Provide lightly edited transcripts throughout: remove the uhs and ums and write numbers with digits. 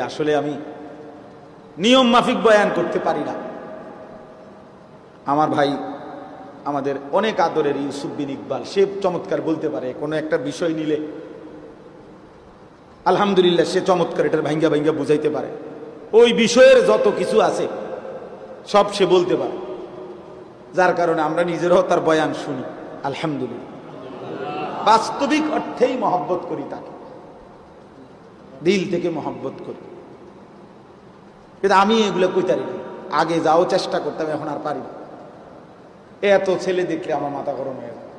আসলে আমি নিয়ম মাফিক বয়ান করতে পারি না। আমার ভাই আমাদের অনেক আদরের ইউসুফ বিন ইকবাল, সে চমৎকার বলতে পারে। কোনো একটা বিষয় নিলে আলহামদুলিল্লাহ সে চমৎকার এটার ভাঙ্গা ভাঙ্গা বুঝাইতে পারে। ওই বিষয়ের যত কিছু আছে সব সে বলতে পারে, যার কারণে আমরা নিজেরাও তার বয়ান শুনি। আলহামদুলিল্লাহ বাস্তবিক অর্থেই মহব্বত করি, তাকে দিল থেকে মহব্বত করি। কিন্তু আমি এগুলো কইতারি না। আগে যাও চেষ্টা করতাম, এখন আর পারি না। এত ছেলে দেখলে আমার মাথা গরম হয়ে যায়।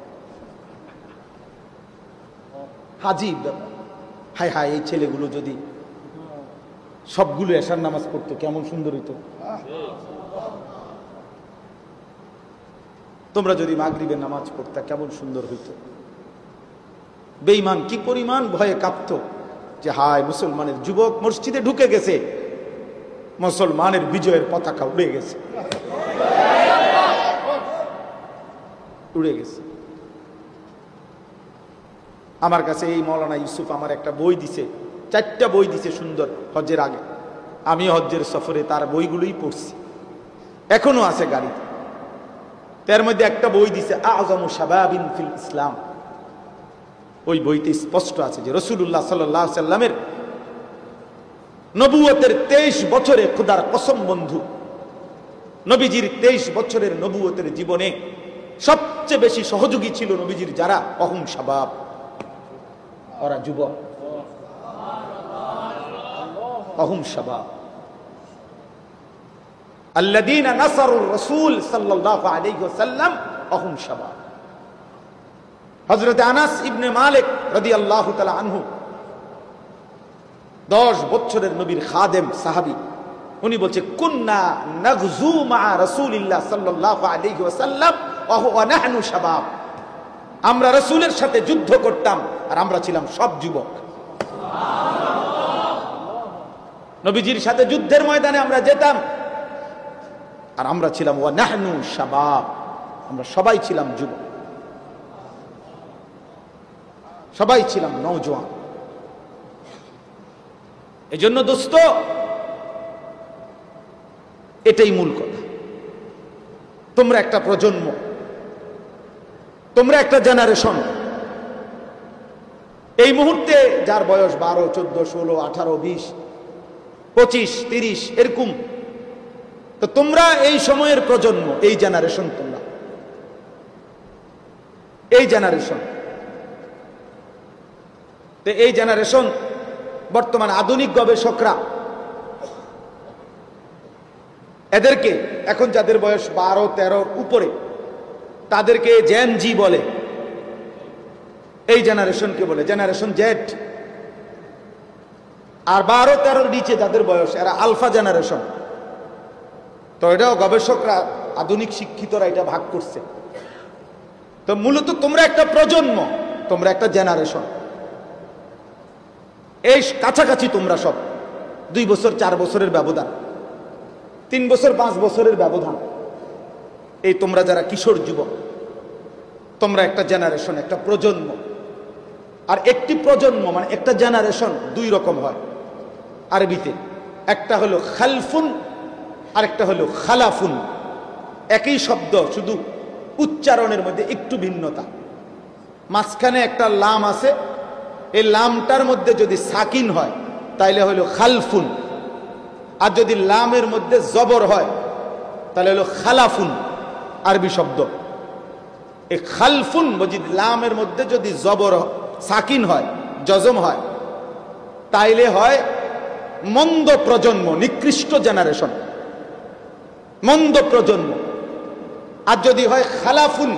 হাজিব ব্যাপার। হায় হায়, এই ছেলেগুলো যদি সবগুলো এশার নামাজ পড়তো কেমন সুন্দর হইতো। তোমরা যদি মাগরিবের নামাজ পড়তা কেমন সুন্দর হইতো। বেঈমান কি পরিমাণ ভয়ে কাঁপতো যে হায় মুসলমানের যুবক মসজিদে ঢুকে গেছে, মুসলমানের বিজয়ের পতাকা উড়ে গেছে, উড়ে গেছে। আমার কাছে এই মৌলানা ইউসুফ আমার একটা বই দিছে, 4টা বই দিছে সুন্দর, হজ্জের আগে। আমি হজ্জের সফরে তার বইগুলোই পড়ছি, এখনো আছে গাড়িতে। তার মধ্যে একটা বই দিছে আযমু শাবাবিন ফিল ইসলাম। ওই বইতে স্পষ্ট আছে যে রাসূলুল্লাহ সাল্লাল্লাহু আলাইহি সাল্লামের নবুয়তের 23 বছরে, খোদার কসম বন্ধু, নবীজির 23 বছরের নবুয়তের জীবনে সবচেয়ে বেশি সহযোগী ছিল নবীজির যারা, অহুম শাবাব, ওরা যুবক, অহুম শাবাব আল্লাযীনা নাসারুর রাসূল সাল্লাল্লাহু আলাইহি ওয়াসাল্লাম, অহুম শাবাব। হযরত আনাস ইবনে মালিক রাদিয়াল্লাহু তাআলা আনহু 10 বছরের নবীর খাদেম সাহাবী, উনি বলছে কুন্না নাগজু মা রাসূলিল্লাহ সাল্লাল্লাহু আলাইহি ওয়াসাল্লাম ওয়া নাহনু শাবাব। আমরা রাসূলের সাথে যুদ্ধ করতাম আর আমরা ছিলাম সব যুবক। নবীজির সাথে যুদ্ধের ময়দানে আমরা যেতাম আর আমরা ছিলাম ওয়া নাহনু শাবাব, আমরা সবাই ছিলাম যুবক, সবাই ছিলাম নওজোয়ান। এজন্য দোস্ত, এটাই মূল কথা। তোমরা একটা প্রজন্ম, তোমরা একটা জেনারেশন। এই মুহূর্তে যার বয়স 12, 14, 16, 18, 20, 25, 30 এরকম, তো তোমরা এই সময়ের প্রজন্ম, এই জেনারেশন। তোমরা এই জেনারেশন, তো এই জেনারেশন বর্তমান আধুনিক গবেষকরা এদেরকে, এখন যাদের বয়স 12, 13 উপরে, তাদেরকে জেন জি বলে। এই জেনারেশনকে বলে জেনারেশন জেড। আর 12, 13 নিচে যাদের বয়স, এরা আলফা জেনারেশন। তো এটাও গবেষকরা, আধুনিক শিক্ষিতরা এটা ভাগ করছে। তো মূলত তোমরা একটা প্রজন্ম, তোমরা একটা জেনারেশন। এই কাছাকাছি তোমরা সব 2 বছর 4 বছরের ব্যবধান, 3 বছর 5 বছরের ব্যবধান। এই তোমরা যারা কিশোর যুবক, তোমরা একটা জেনারেশন, একটা প্রজন্ম। আর একটি প্রজন্ম মানে একটা জেনারেশন 2 রকম হয় আরবিতে। একটা হলো খালফুন আর একটা হলো খালাফুন। একই শব্দ, শুধু উচ্চারণের মধ্যে একটু ভিন্নতা। মাঝখানে একটা লাম আছে, এই লামটার মধ্যে যদি সাকিন হয় তাইলে হলো খালফুন, আর যদি লামের মধ্যে জবর হয় তাহলে হলো খালাফুন, আরবি শব্দ। এই খালফুন যদি লামের মধ্যে যদি জবর সাকিন হয়, জজম হয়, তাইলে হয় মন্দ প্রজন্ম, নিকৃষ্ট জেনারেশন, মন্দ প্রজন্ম। আর যদি হয় খালাফুন,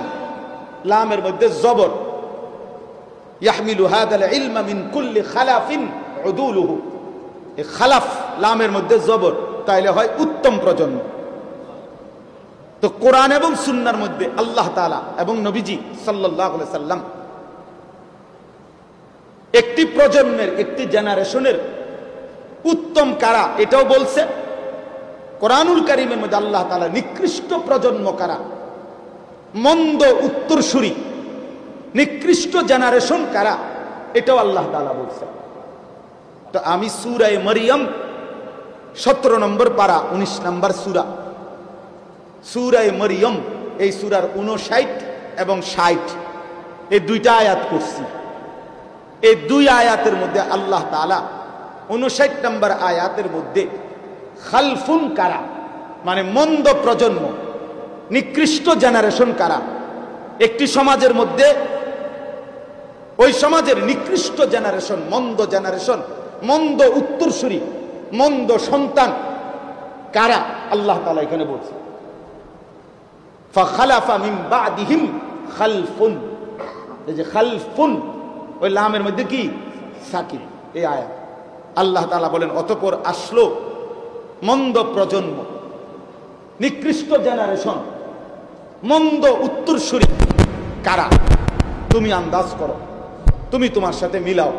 লামের মধ্যে জবর, ইয়াহমিলু হাদাল ইলমা মিন কুল্লি খালাফিন উদুলুহু, এই খালাফ লামের মধ্যে জবর, তাইলে হয় উত্তম প্রজন্ম। তো কোরআন এবং সুন্নাহর মধ্যে আল্লাহ তাআলা এবং নবীজি সাল্লাল্লাহু আলাইহি সাল্লাম একটি প্রজন্মের, একটি জেনারেশনের উত্তম কারা এটাও বলছে। কোরআনুল কারীমের মধ্যে আল্লাহ তাআলা নিকৃষ্ট প্রজন্ম কারা, মন্দ উত্তরসূরি, নিকৃষ্ট জেনারেশন কারা, এটাও আল্লাহ তাআলা বলছে। তো আমি সূরা মারইয়াম 17 নম্বর পারা 19 নম্বর সূরা, সূরা মরিয়ম। এই সূরার 59 এবং 60 এই দুইটা আয়াত করছি। এই দুই আয়াতের মধ্যে আল্লাহ তাআলা 59 নম্বর আয়াতের মধ্যে খালফুন কারা, মানে মন্দ প্রজন্ম, নিকৃষ্ট জেনারেশন কারা। একটি সমাজের মধ্যে ওই সমাজের নিকৃষ্ট জেনারেশন, মন্দ জেনারেশন, মন্দ উত্তরসূরি, মন্দ সন্তান কারা, আল্লাহ তাআলা এখানে বলছে ফাখালাফা মিন বাদিহিম খালফুন। এই যে খালফুন, ওই লামের মধ্যে কি সাকিন, এই আয়াত। আল্লাহ তাআলা বলেন অতঃপর আসলো মন্দ প্রজন্ম, নিকৃষ্ট জেনারেশন, মন্দ উত্তরসূরি কারা, তুমি আন্দাজ করো, তুমি তোমার সাথে মিলাও।